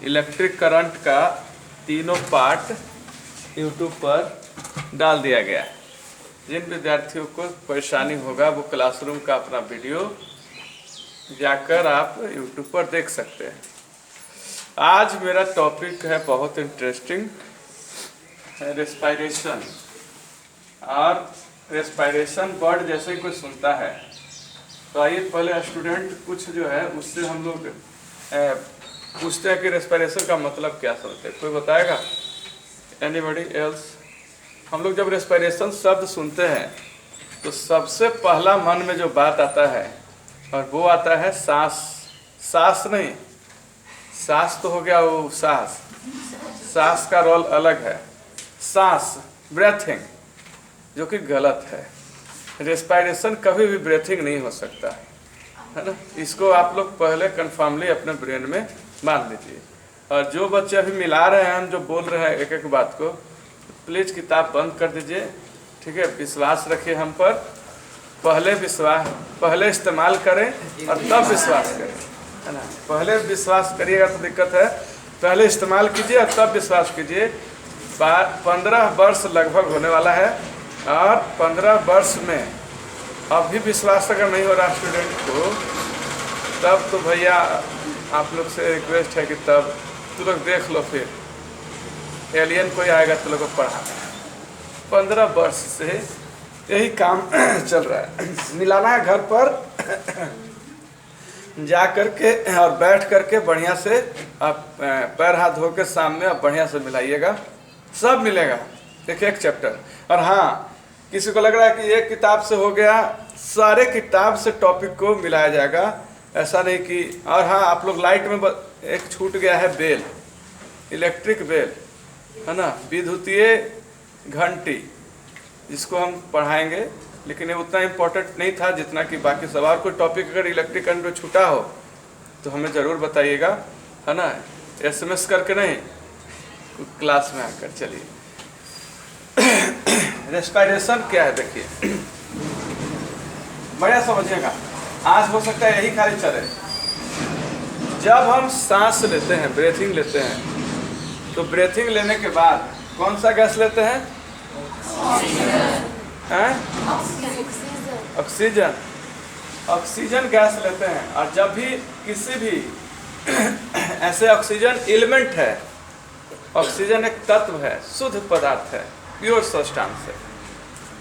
Electric current का तीनों part YouTube पर डाल दिया गया है। जिन विद्यार्थियों को परेशानी होगा वो क्लासरूम का अपना वीडियो जाकर आप यूट्यूब पर देख सकते हैं। आज मेरा टॉपिक है बहुत इंटरेस्टिंग, रेस्पिरेशन। और रेस्पिरेशन वर्ड जैसे ही कोई सुनता है तो आइए पहले स्टूडेंट कुछ जो है उससे हम लोग पूछते हैं कि रेस्पिरेशन का मतलब क्या समझते हैं। कोई बताएगा? Anybody else? हम लोग जब रेस्पिरेशन शब्द सुनते हैं तो सबसे पहला मन में जो बात आता है और वो आता है सांस। सांस नहीं, सांस तो हो गया वो सांस, सांस का रोल अलग है। सांस ब्रेथिंग, जो कि गलत है। रेस्पिरेशन कभी भी ब्रेथिंग नहीं हो सकता है ना। इसको आप लोग पहले कन्फर्मली अपने ब्रेन में मान लीजिए। और जो बच्चे अभी मिला रहे हैं, हम जो बोल रहे हैं एक एक बात को, प्लीज किताब बंद कर दीजिए, ठीक है। विश्वास रखिए हम पर, पहले इस्तेमाल करें और तब विश्वास करें, है ना। पहले विश्वास करिएगा तो दिक्कत है, पहले इस्तेमाल कीजिए और तब विश्वास कीजिए। 15 वर्ष लगभग होने वाला है और 15 वर्ष में अभी विश्वास अगर नहीं हो रहा स्टूडेंट को, तब तो भैया आप लोग से रिक्वेस्ट है कि तब तू लोग देख लो, फिर एलियन कोई आएगा तो लोग को पढ़ाना। 15 वर्ष से यही काम चल रहा है। मिलाना है घर पर जा करके और बैठ करके बढ़िया से आप पैर हाथ धो के सामने आप बढ़िया से मिलाइएगा, सब मिलेगा एक एक चैप्टर। और हाँ, किसी को लग रहा है कि एक किताब से हो गया, सारे किताब से टॉपिक को मिलाया जाएगा, ऐसा नहीं कि। और हाँ, आप लोग लाइट में एक छूट गया है बेल, इलेक्ट्रिक बेल, है ना, विद्युतीय घंटी, जिसको हम पढ़ाएंगे, लेकिन ये उतना इम्पोर्टेंट नहीं था जितना कि बाकी सब। और कोई टॉपिक अगर इलेक्ट्रिक करंट में छूटा हो तो हमें ज़रूर बताइएगा, है ना। SMS करके नहीं, क्लास में आकर। चलिए, रेस्पिरेशन क्या है देखिए, बढ़िया समझिएगा। आज हो सकता है यही खाली चले। जब हम सांस लेते हैं, ब्रेथिंग लेते हैं, तो ब्रेथिंग लेने के बाद कौन सा गैस लेते हैं? ऑक्सीजन। ऑक्सीजन गैस लेते हैं। और जब भी किसी भी ऐसे ऑक्सीजन एलिमेंट है, ऑक्सीजन एक तत्व है, शुद्ध पदार्थ है, प्योर सब्सटेंस है,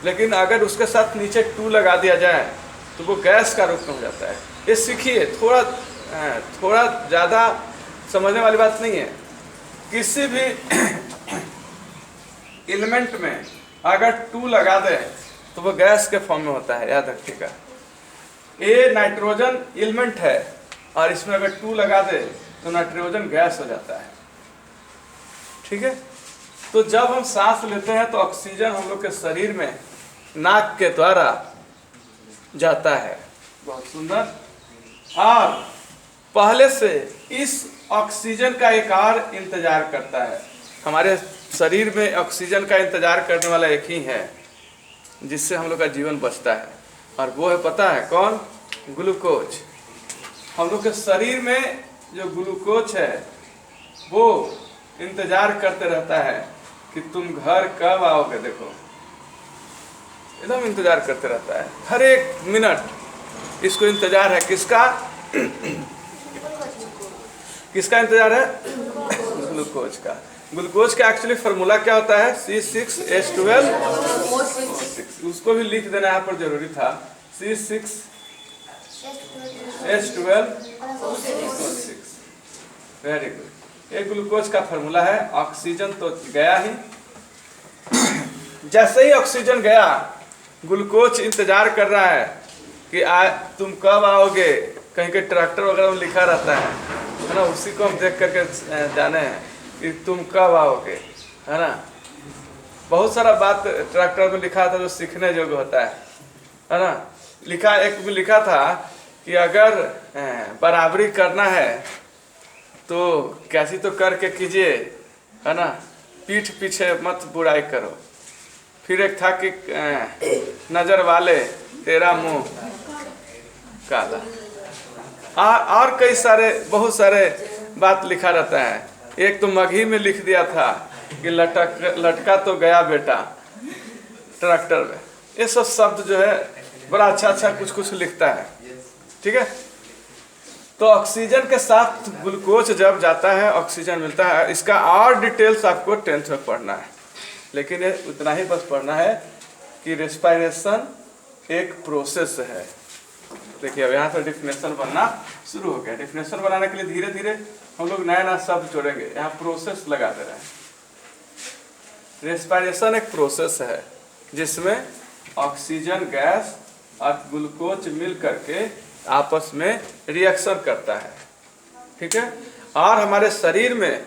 लेकिन अगर उसके साथ नीचे 2 लगा दिया जाए तो वो गैस का रूप में हो जाता है। ये सीखिए, थोड़ा ज़्यादा समझने वाली बात नहीं है। किसी भी एलिमेंट में अगर 2 लगा दे तो वो गैस के फॉर्म में होता है, याद रखिएगा। ये नाइट्रोजन एलिमेंट है और इसमें अगर 2 लगा दे तो नाइट्रोजन गैस हो जाता है, ठीक है। तो जब हम सांस लेते हैं तो ऑक्सीजन हम लोग के शरीर में नाक के द्वारा जाता है। बहुत सुंदर। और पहले से इस ऑक्सीजन का एक और इंतजार करता है। हमारे शरीर में ऑक्सीजन का इंतजार करने वाला एक ही है जिससे हम लोग का जीवन बचता है, और वो है, पता है कौन? ग्लूकोज। हम लोग के शरीर में जो ग्लूकोज है वो इंतजार करते रहता है कि तुम घर कब आओगे। देखो, एकदम इंतजार करते रहता है, हर एक मिनट इसको इंतजार है। किसका? किसका इंतजार है? ग्लूकोज का। ग्लूकोज का एक्चुअली फार्मूला क्या होता है? C6H12। उसको भी लिख देना यहाँ पर जरूरी था, C6H12। Very good. ये ग्लूकोज का फार्मूला है। ऑक्सीजन तो गया ही। जैसे ही ऑक्सीजन गया, ग्लूकोज इंतजार कर रहा है कि तुम कब आओगे। कहीं के ट्रैक्टर वगैरह में लिखा रहता है ना, उसी को हम देख करके जाने हैं कि तुम कब आओगे, है ना। बहुत सारा बात ट्रैक्टर में लिखा था जो सीखने योग्य होता है ना। एक भी लिखा था कि अगर बराबरी करना है तो कैसी तो करके कीजिए, है ना, पीठ पीछे मत बुराई करो। फिर एक था कि नजर वाले तेरा मुंह काला। और कई सारे बहुत सारे बात लिखा रहता है। एक तो मगही में लिख दिया था कि लटका तो गया बेटा ट्रैक्टर में। ये सब शब्द जो है बड़ा अच्छा अच्छा कुछ कुछ लिखता है, ठीक है। तो ऑक्सीजन के साथ ग्लूकोज जब जाता है ऑक्सीजन मिलता है। इसका और डिटेल्स आपको 10th में पढ़ना है, लेकिन ये उतना ही बस पढ़ना है कि रेस्पिरेशन एक प्रोसेस है। देखिए अब यहाँ से डिफिनेशन बनना शुरू हो गया। डिफिनेशन बनाने के लिए धीरे धीरे हम लोग नया नया शब्द जोड़ेंगे। यहाँ प्रोसेस लगा दे रहे हैं। रेस्पिरेशन एक प्रोसेस है जिसमें ऑक्सीजन गैस और ग्लूकोज मिल करके आपस में रिएक्शन करता है, ठीक है। और हमारे शरीर में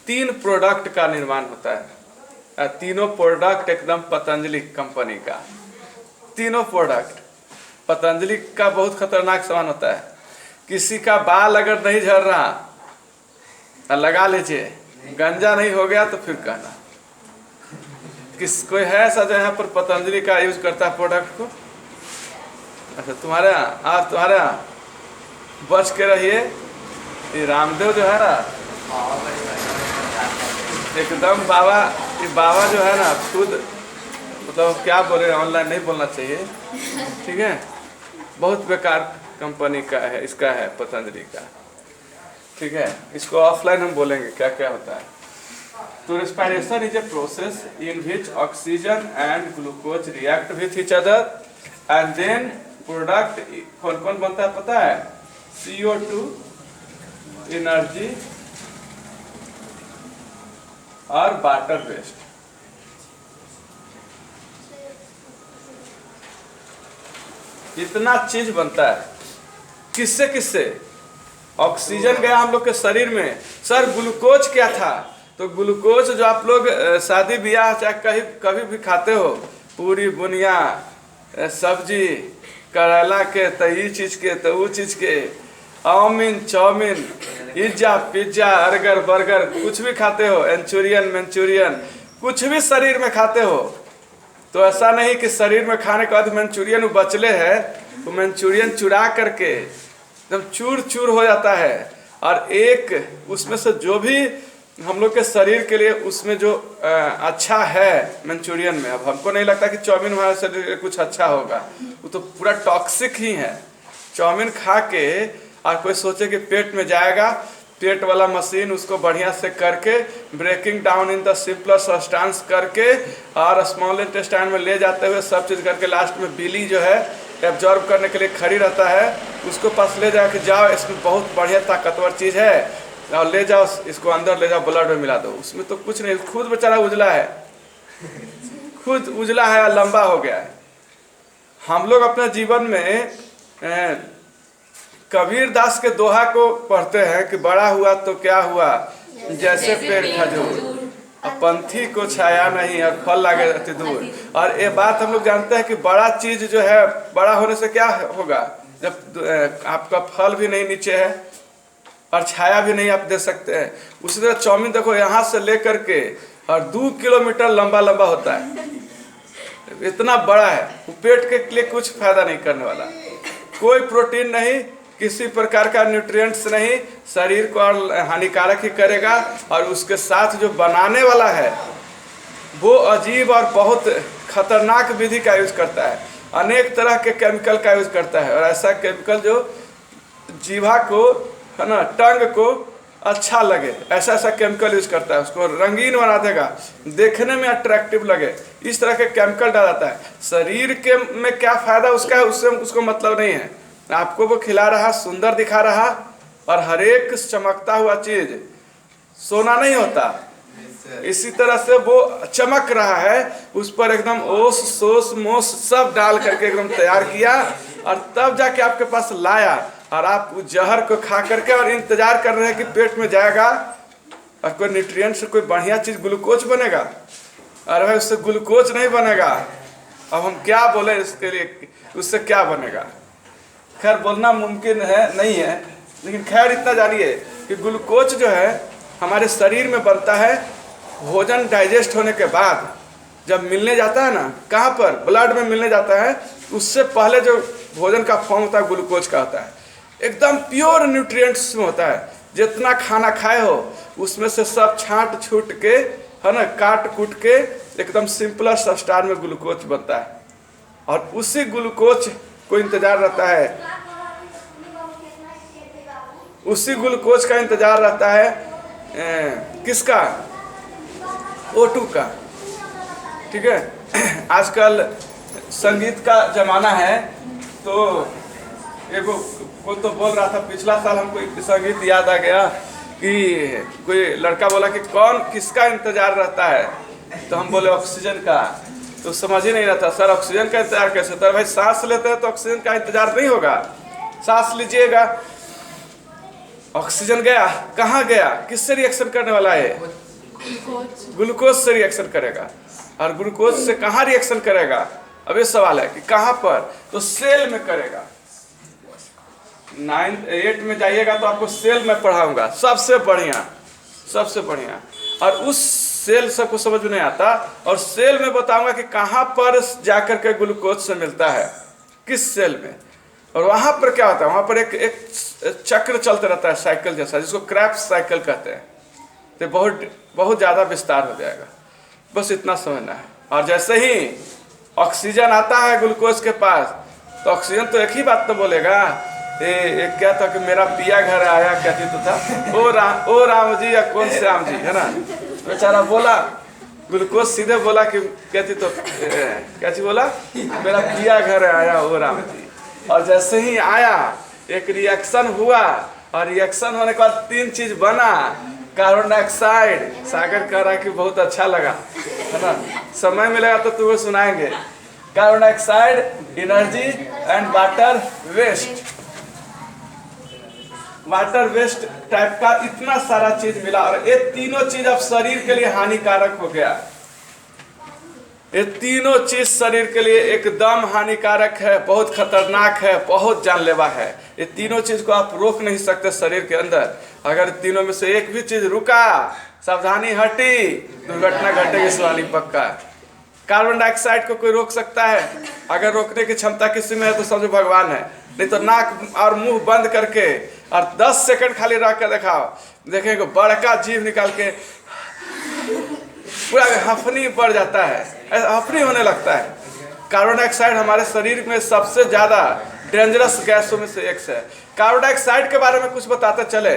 3 प्रोडक्ट का निर्माण होता है। तीनों प्रोडक्ट एकदम पतंजलि कंपनी का। तीनों प्रोडक्ट पतंजलि का बहुत खतरनाक सामान होता है। किसी का बाल अगर नहीं झड़ रहा लगा लीजिए, गंजा नहीं हो गया तो फिर कहना। कोई है ऐसा जो यहाँ पर पतंजलि का यूज करता है प्रोडक्ट को? अच्छा तुम्हारे यहाँ, आप तुम्हारे यहाँ बच के रहिए। ये रामदेव जो है ना एकदम बाबा, ये बाबा जो है ना खुद मतलब क्या बोले, ऑनलाइन नहीं बोलना चाहिए, ठीक है। बहुत बेकार कंपनी का है, इसका है पतंजलि का, ठीक है। इसको ऑफलाइन हम बोलेंगे क्या क्या होता है। तो respiration is a process in which oxygen and glucose react with each other and then product कौन कौन बनता है पता है? CO2, एनर्जी और वाटर वेस्ट। इतना चीज बनता है। किससे किससे? ऑक्सीजन गया हम लोग के शरीर में। सर ग्लूकोज क्या था? तो ग्लूकोज जो आप लोग शादी ब्याह चाहे कहीं कभी भी खाते हो, पूरी बुनिया सब्जी करेला के तो ये चीज के तो वो चीज के, चाउमीन पिज्जा बर्गर कुछ भी खाते हो, मंचूरियन कुछ भी शरीर में खाते हो। तो ऐसा नहीं कि शरीर में खाने के बाद मंचूरियन बचले है, तो मंचूरियन चुरा करके एकदम चूर चूर हो जाता है। और एक उसमें से जो भी हम लोग के शरीर के लिए उसमें जो अच्छा है मंचूरियन में, अब हमको नहीं लगता कि चाउमीन हमारे शरीर के कुछ अच्छा होगा, वो तो पूरा टॉक्सिक ही है। चाउमीन खा के और कोई सोचे कि पेट में जाएगा, पेट वाला मशीन उसको बढ़िया से करके breaking down in the simpler substance करके और स्मॉल इंटेस्टाइन में ले जाते हुए सब चीज़ करके लास्ट में बिली जो है एब्जॉर्ब करने के लिए खड़ी रहता है, उसको पास ले जाके जाओ इसमें बहुत बढ़िया ताकतवर चीज़ है और ले जाओ इसको अंदर ले जाओ ब्लड में मिला दो। उसमें तो कुछ नहीं, खुद बेचारा उजला है, खुद उजला है और लंबा हो गया है। हम लोग अपने जीवन में कबीर दास के दोहा को पढ़ते हैं कि बड़ा हुआ तो क्या हुआ जैसे पेड़ खजूर, पंथी को छाया नहीं और फल लागे रहते दूर। और ये बात हम लोग जानते हैं कि बड़ा चीज जो है बड़ा होने से क्या होगा, जब आपका फल भी नहीं नीचे है और छाया भी नहीं आप दे सकते हैं। उसी तरह चाउमीन देखो यहाँ से लेकर के और 2 किलोमीटर लंबा होता है, इतना बड़ा है, वो पेट के लिए कुछ फायदा नहीं करने वाला, कोई प्रोटीन नहीं, किसी प्रकार का न्यूट्रिएंट्स नहीं, शरीर को और हानिकारक ही करेगा। और उसके साथ जो बनाने वाला है वो अजीब और बहुत खतरनाक विधि का यूज करता है, अनेक तरह के केमिकल का यूज करता है। और ऐसा केमिकल जो जीवा को है ना, टंग को अच्छा लगे, ऐसा ऐसा केमिकल यूज करता है, उसको रंगीन बना देगा, देखने में अट्रैक्टिव लगे, इस तरह के केमिकल डालता है। शरीर के में क्या फायदा उसका है उससे उसको मतलब नहीं है। आपको वो खिला रहा, सुंदर दिखा रहा, और हर एक चमकता हुआ चीज सोना नहीं होता, इसी तरह से वो चमक रहा है, उस पर एकदम ओस सोस मोस सब डाल करके एकदम तैयार किया और तब जाके आपके पास लाया। और आप उस जहर को खा करके और इंतजार कर रहे हैं कि पेट में जाएगा और कोई न्यूट्रिएंट से कोई बढ़िया चीज ग्लूकोज बनेगा। अरे भाई उससे ग्लूकोज नहीं बनेगा। अब हम क्या बोले इसके लिए, उससे क्या बनेगा? खैर बोलना मुमकिन है नहीं है, लेकिन खैर इतना जानिए कि ग्लूकोज जो है हमारे शरीर में बनता है भोजन डाइजेस्ट होने के बाद, जब मिलने जाता है ना, कहाँ पर? ब्लड में मिलने जाता है। उससे पहले जो भोजन का फॉर्म होता है ग्लूकोज का होता है, एकदम प्योर न्यूट्रिएंट्स में होता है, जितना खाना खाए हो उसमें से सब छांट छूट के, है ना, काट कूट के एकदम सिंपलर सब्सटेंस में ग्लूकोज बनता है। और उसी ग्लूकोज को इंतजार रहता है, उसी ग्लूकोज का इंतजार रहता है किसका? O2 का। ठीक है, आजकल संगीत का जमाना है, तो एगो कोई तो बोल रहा था, पिछला साल हमको संगीत याद आ गया कि कोई लड़का बोला कि कौन किसका इंतजार रहता है, तो हम बोले ऑक्सीजन का। तो समझ ही नहीं रहा था, सर ऑक्सीजन का इंतजार कैसे होता है? भाई सांस लेते हैं तो ऑक्सीजन का इंतजार नहीं होगा, सांस लीजिएगा, ऑक्सीजन गया, कहाँ गया, किससे रिएक्शन करने वाला है? ग्लूकोज से रिएक्शन करेगा। और ग्लूकोज से कहाँ रिएक्शन करेगा? अब ये सवाल है कि कहाँ पर? तो सेल में करेगा। 9th-8 में जाइएगा तो आपको सेल में पढ़ाऊंगा, सबसे बढ़िया, सबसे बढ़िया। और उस सेल सबको समझ में नहीं आता, और सेल में बताऊंगा कि कहाँ पर जाकर के ग्लूकोज से मिलता है, किस सेल में। और वहाँ पर क्या होता है? वहाँ पर एक चक्र चलते रहता है, साइकिल जैसा, जिसको क्रेब्स साइकिल कहते हैं। तो बहुत ज़्यादा विस्तार हो जाएगा, बस इतना समझना है। और जैसे ही ऑक्सीजन आता है ग्लूकोज के पास, तो ऑक्सीजन तो एक ही बात तो बोलेगा, एक क्या था कि मेरा पिया घर आया, कहती तो था ओ राम जी या कौन श्याम जी, है ना। बेचारा बोला, ग्लूकोज सीधे बोला कि कहती तो क्या चीज बोला, मेरा पिया घर आया ओ राम जी। और जैसे ही आया एक रिएक्शन हुआ, और रिएक्शन होने के बाद 3 चीज बना। कार्बन डाइऑक्साइड, सागर कह रहा है कि बहुत अच्छा लगा, है ना, समय मिलेगा तो तुम्हें सुनाएंगे। Carbon dioxide, energy and water waste, water waste type का इतना सारा चीज मिला। और ये तीनों चीज अब शरीर के लिए हानिकारक हो गया। ये तीनों चीज शरीर के लिए एकदम हानिकारक है, बहुत खतरनाक है, बहुत जानलेवा है। ये तीनों चीज को आप रोक नहीं सकते शरीर के अंदर। अगर तीनों में से एक भी चीज रुका, सावधानी हटी, दुर्घटना घटेगी सवाली पक्का। कार्बन डाइऑक्साइड को कोई रोक सकता है? अगर रोकने की क्षमता किसी में है तो समझो भगवान है। नहीं तो नाक और मुंह बंद करके और 10 सेकंड खाली रख के दिखाओ, देखेंगे बड़का जीभ निकाल के पूरा हफनी बढ़ जाता है, हफनी होने लगता है। कार्बन डाइऑक्साइड हमारे शरीर में सबसे ज़्यादा डेंजरस गैसों में से एक है। कार्बन डाइऑक्साइड के बारे में कुछ बताते चले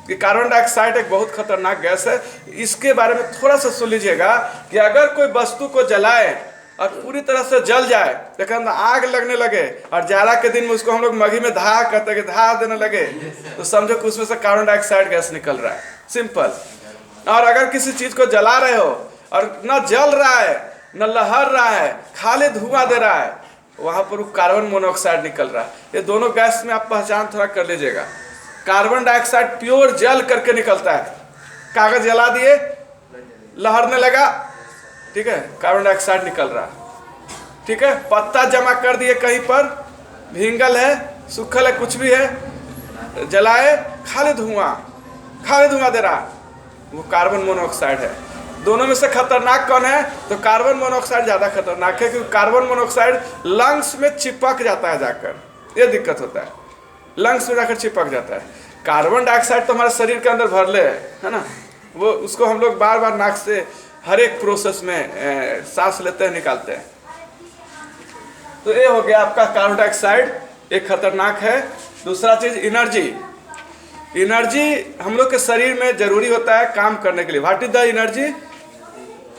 कि कार्बन डाइऑक्साइड एक बहुत खतरनाक गैस है। इसके बारे में थोड़ा सा सुन लीजिएगा कि अगर कोई वस्तु को जलाए और पूरी तरह से जल जाए, लेकिन आग लगने लगे और जाड़ा के दिन में उसको हम लोग मघी में धा कहते हैं कि धा देने लगे, तो समझो कि उसमें से कार्बन डाइऑक्साइड गैस निकल रहा है, सिंपल। और अगर किसी चीज़ को जला रहे हो और न जल रहा है न लहर रहा है, खाली धुआं दे रहा है, वहाँ पर कार्बन मोनोऑक्साइड निकल रहा है। ये दोनों गैस में आप पहचान थोड़ा कर लीजिएगा। कार्बन डाइऑक्साइड प्योर जल करके निकलता है, कागज जला दिए लहरने लगा, ठीक है, कार्बन डाइऑक्साइड निकल रहा, ठीक है। पत्ता जमा कर दिए कहीं पर, भींगल है, सूखल है, कुछ भी है, जलाए, खाली धुआं दे रहा, वो कार्बन मोनोऑक्साइड है। दोनों में से खतरनाक कौन है? तो कार्बन मोनोऑक्साइड ज़्यादा खतरनाक है, क्योंकि कार्बन मोनोऑक्साइड लंग्स में चिपक जाता है जाकर, ये दिक्कत होता है, लंग्स में जाकर चिपक जाता है। कार्बन डाइऑक्साइड तो हमारे शरीर के अंदर भरले है ना, वो उसको हम लोग बार बार नाक से हर एक प्रोसेस में सांस लेते हैं, निकालते हैं। तो ये हो गया आपका कार्बन डाइऑक्साइड, एक खतरनाक है। दूसरा चीज एनर्जी। एनर्जी हम लोग के शरीर में जरूरी होता है काम करने के लिए। What is the energy?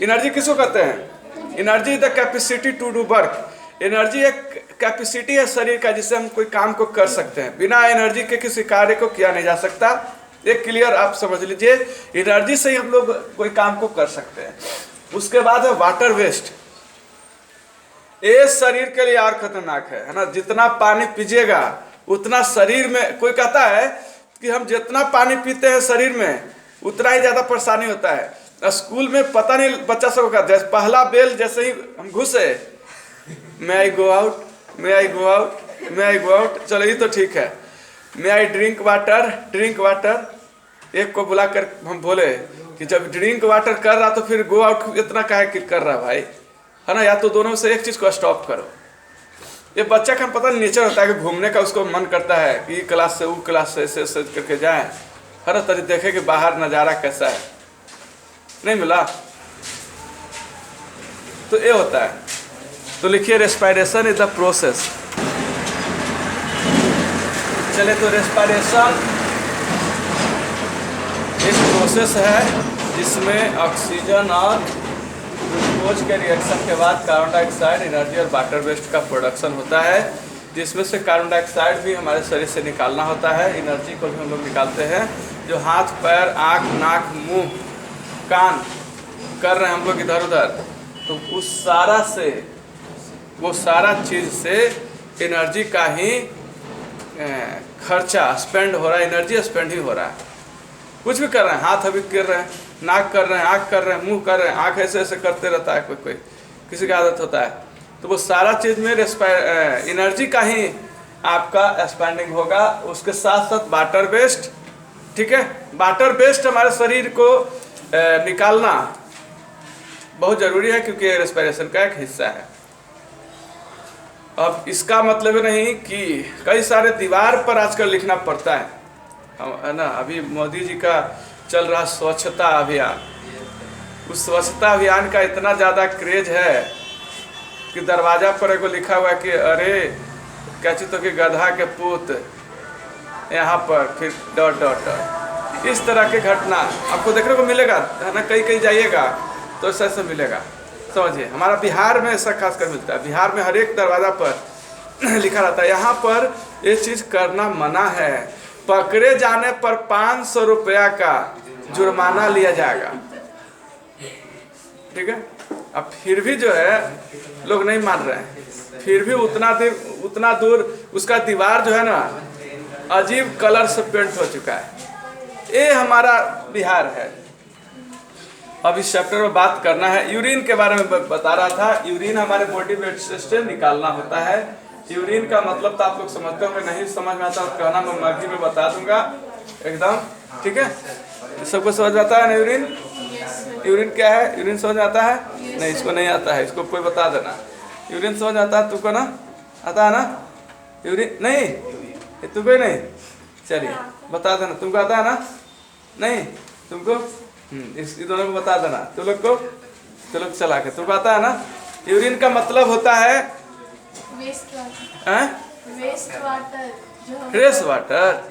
Energy किसको कहते हैं? Energy is the capacity to do work. Energy एक कैपेसिटी है शरीर का, जिससे हम कोई काम को कर सकते हैं। बिना एनर्जी के किसी कार्य को किया नहीं जा सकता। एक क्लियर आप समझ लीजिए, एनर्जी से ही हम लोग कोई काम को कर सकते हैं। उसके बाद है वाटर वेस्ट। ये शरीर के लिए और खतरनाक है ना। जितना पानी पीजिएगा उतना शरीर में, कोई कहता है कि हम जितना पानी पीते हैं शरीर में उतना ही ज़्यादा परेशानी होता है। स्कूल में पता नहीं बच्चा सबको कहते हैं, पहला बेल जैसे ही हम घुसे, may I go out, may I go out, may I go out, चलो ये तो ठीक है, may I drink water, drink water. एक को बुला कर हम बोले कि जब ड्रिंक वाटर कर रहा तो फिर गो आउट इतना काहे कर रहा भाई, है ना। या तो दोनों से एक चीज़ को स्टॉप करो। ये बच्चा का पता नहीं नेचर होता है कि घूमने का उसको मन करता है कि क्लास से वो क्लास से ऐसे करके जाए, हर तरह देखे कि बाहर नज़ारा कैसा है, नहीं मिला तो ये होता है। तो लिखिए रेस्पिरेशन इज द प्रोसेस। चले तो रेस्पिरेशन एक प्रोसेस है जिसमें ऑक्सीजन और ग्लूकोज के रिएक्शन के बाद कार्बन डाइऑक्साइड, एनर्जी और वाटर वेस्ट का प्रोडक्शन होता है, जिसमें से कार्बन डाइऑक्साइड भी हमारे शरीर से निकालना होता है, एनर्जी को भी हम लोग निकालते हैं। जो हाथ पैर आँख नाक मुंह कान कर रहे हैं हम लोग इधर उधर, तो उस सारा से वो सारा चीज़ से एनर्जी का ही खर्चा स्पेंड हो रहा है, एनर्जी स्पेंड ही हो रहा है। कुछ भी कर रहे हैं, हाथ अभी कर रहे हैं, नाक कर रहे हैं, आँख कर रहे हैं, मुंह कर रहे हैं, आँख ऐसे ऐसे करते रहता है, कोई किसी का आदत होता है, तो वो सारा चीज़ में एनर्जी का ही आपका स्पेंडिंग होगा। उसके साथ साथ वाटर वेस्ट, ठीक है, वाटर वेस्ट हमारे शरीर को निकालना बहुत ज़रूरी है क्योंकि रेस्पिरेशन का एक हिस्सा है। अब इसका मतलब नहीं कि कई सारे दीवार पर आजकल लिखना पड़ता है, है ना। अभी मोदी जी का चल रहा स्वच्छता अभियान, उस स्वच्छता अभियान का इतना ज़्यादा क्रेज है कि दरवाजा पर एगो लिखा हुआ है कि अरे क्या चीज़ तो कि गधा के पूत यहाँ पर फिर डॉट डॉट डॉट। इस तरह के घटना आपको देखने को मिलेगा, है ना। कहीं कहीं जाइएगा तो ऐसा ऐसा मिलेगा, समझिए। हमारा बिहार में ऐसा खासकर मिलता है, बिहार में हर एक दरवाज़ा पर लिखा रहता है यहाँ पर ये चीज़ करना मना है, पकड़े जाने पर 500 रुपया का जुर्माना लिया जाएगा, ठीक है। अब फिर भी जो है लोग नहीं मान रहे हैं, फिर भी उतना दूर उसका दीवार जो है ना अजीब कलर से पेंट हो चुका है। ये हमारा बिहार है। अब इस चैप्टर में बात करना है यूरिन के बारे में बता रहा था। यूरिन हमारे बॉडी वेस्ट से निकालना होता है। यूरिन का मतलब तो आप लोग समझते होंगे, नहीं समझ में आता तो कहना, मैं मर्जी में बता दूंगा एकदम, ठीक है। सबको समझ में आता है ना यूरिन? यूरिन क्या है? यूरिन समझ में आता है? नहीं, इसको नहीं आता है, इसको कोई बता देना। यूरिन समझ में आता है तुमको ना? आता है ना यूरिन? नहीं, तुमको नहीं, चलिए बता देना। तुमको आता है ना? नहीं तुमको, इस दोनों को बता देना। तुम लोग को, तुम लोग चला के, तुमको आता है ना? यूरिन का मतलब होता है वेस्ट वाटर।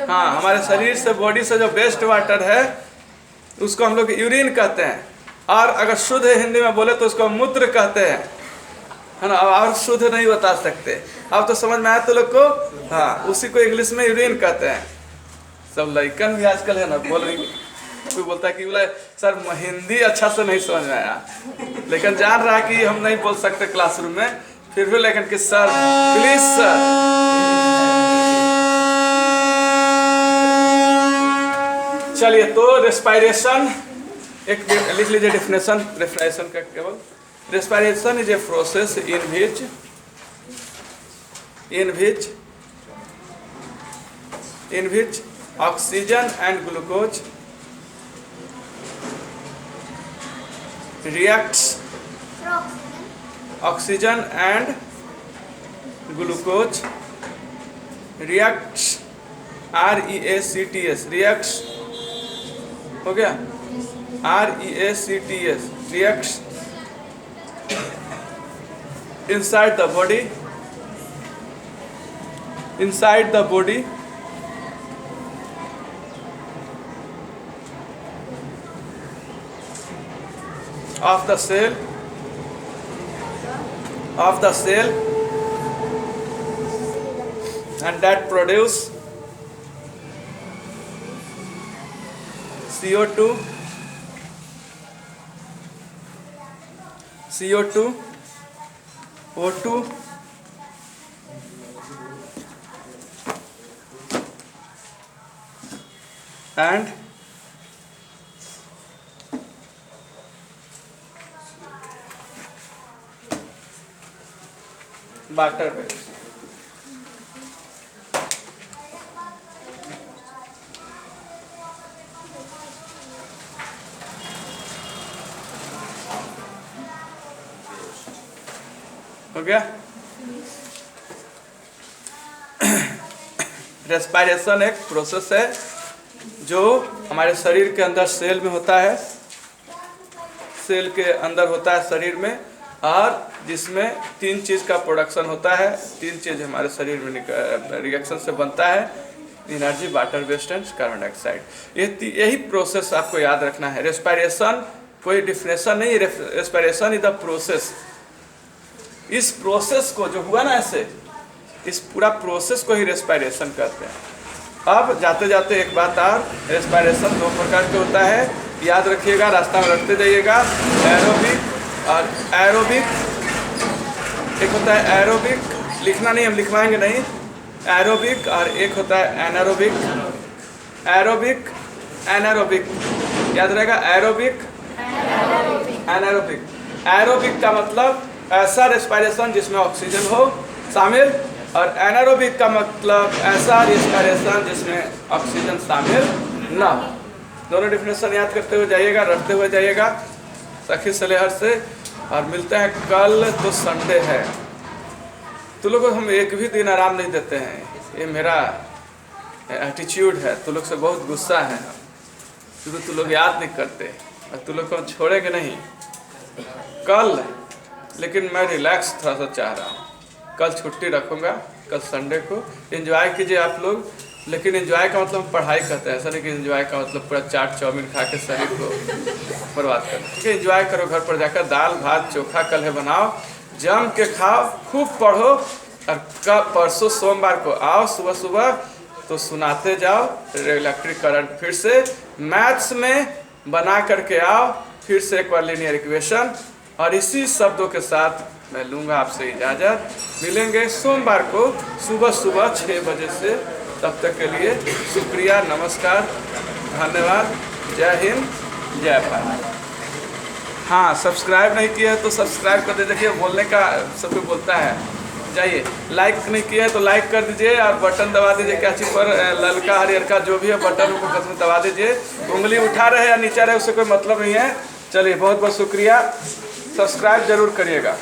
हाँ, हमारे शरीर से, बॉडी से जो वेस्ट वाटर है उसको हम लोग यूरिन कहते हैं। और अगर शुद्ध हिंदी में बोले तो उसको मूत्र कहते हैं, है ना। और शुद्ध नहीं बता सकते। अब तो समझ में आया तो लोग को? हाँ, उसी को इंग्लिश में यूरिन कहते हैं। सब लड़कन भी आजकल है ना बोल रही, कोई बोलता है कि बोला सर हिंदी अच्छा से नहीं समझ में आया, लेकिन जान रहा है कि हम नहीं बोल सकते क्लासरूम में, फिर भी लेकिन कि सर प्लीज सर। चलिए, तो रेस्पिरेशन एक लिख लीजिए डेफिनेशन रेस्पिरेशन का केवल। Respiration is a process in which oxygen and glucose reacts. Oxygen and glucose reacts, REACTS, reacts, हो गया? REACTS, reacts inside the body of the cell and that produce CO2 O2 and water waste. हो गया? Respiration एक process है जो हमारे शरीर के अंदर सेल में होता है, सेल के अंदर होता है शरीर में, और जिसमें 3 चीज़ का प्रोडक्शन होता है। 3 चीज़ हमारे शरीर में रिएक्शन से बनता है, energy, water, waste and carbon dioxide. यही प्रोसेस आपको याद रखना है। रेस्पिरेशन कोई डिफिनेशन नहीं, रेस्पिरेशन इज द प्रोसेस। इस प्रोसेस को जो हुआ ना ऐसे, इस पूरा प्रोसेस को ही रेस्पिरेशन कहते हैं। अब जाते जाते एक बात और, रेस्पिरेशन 2 प्रकार के होता है, याद रखिएगा, रास्ता में रखते जाइएगा। एरोबिक और एरोबिक। एक होता है एरोबिक, लिखना नहीं, हम लिखवाएंगे नहीं। एरोबिक और एक होता है एनारोबिक। एरोबिक, एनारोबिक, याद रहेगा। Aerobic, anaerobic. एरोबिक का मतलब ऐसा रेस्पिरेशन जिसमें ऑक्सीजन हो शामिल, और एनारोबिक का मतलब ऐसा रेस्पिरेशन जिसमें ऑक्सीजन शामिल ना हो। दोनों डिफिनेशन याद करते हुए जाइएगा, रटते हुए जाइएगा सखी सलेहर से। और मिलते हैं कल, तो संडे है। तुम लोग को हम एक भी दिन आराम नहीं देते हैं, ये मेरा एटीट्यूड है। तुम लोग से बहुत गुस्सा है हम, क्योंकि तुम लोग याद नहीं करते, और तुम लोग को हम छोड़ेंगे नहीं कल। लेकिन मैं रिलैक्स थोड़ा सा चाह रहा हूँ, कल छुट्टी रखूँगा, कल संडे को। एंजॉय कीजिए आप लोग, लेकिन एंजॉय का मतलब पढ़ाई करते हैं, ऐसा नहीं कि एंजॉय का मतलब पूरा चाट चाउमीन खा के शरीर को बर्बाद कर। ठीक है, एंजॉय करो, घर पर जाकर दाल भात चोखा कल है बनाओ, जम के खाओ, खूब पढ़ो। और कल परसों सोमवार को आओ सुबह सुबह, तो सुनाते जाओ इलेक्ट्रिक करंट। फिर से मैथ्स में बना करके आओ, फिर से एक बार लीनियर इक्वेशन। और इसी शब्दों के साथ मैं लूँगा आपसे इजाज़त। मिलेंगे सोमवार को सुबह सुबह 6 बजे से। तब तक के लिए शुक्रिया, नमस्कार, धन्यवाद, जय हिंद, जय भारत। हाँ, सब्सक्राइब नहीं किया है तो सब्सक्राइब कर दीजिए। देखिए बोलने का सब कोई बोलता है, जाइए। लाइक नहीं किया है तो लाइक कर दीजिए, और बटन दबा दीजिए, क्या चीज़ पर, ललका हरियर का जो भी है बटन को कसम दबा दीजिए। उंगली उठा रहे या नीचा रहे उससे कोई मतलब नहीं है। चलिए, बहुत बहुत शुक्रिया। सब्सक्राइब जरूर करिएगा,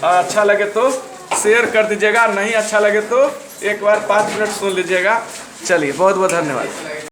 और अच्छा लगे तो शेयर कर दीजिएगा, नहीं अच्छा लगे तो एक बार 5 मिनट सुन लीजिएगा। चलिए, बहुत बहुत धन्यवाद।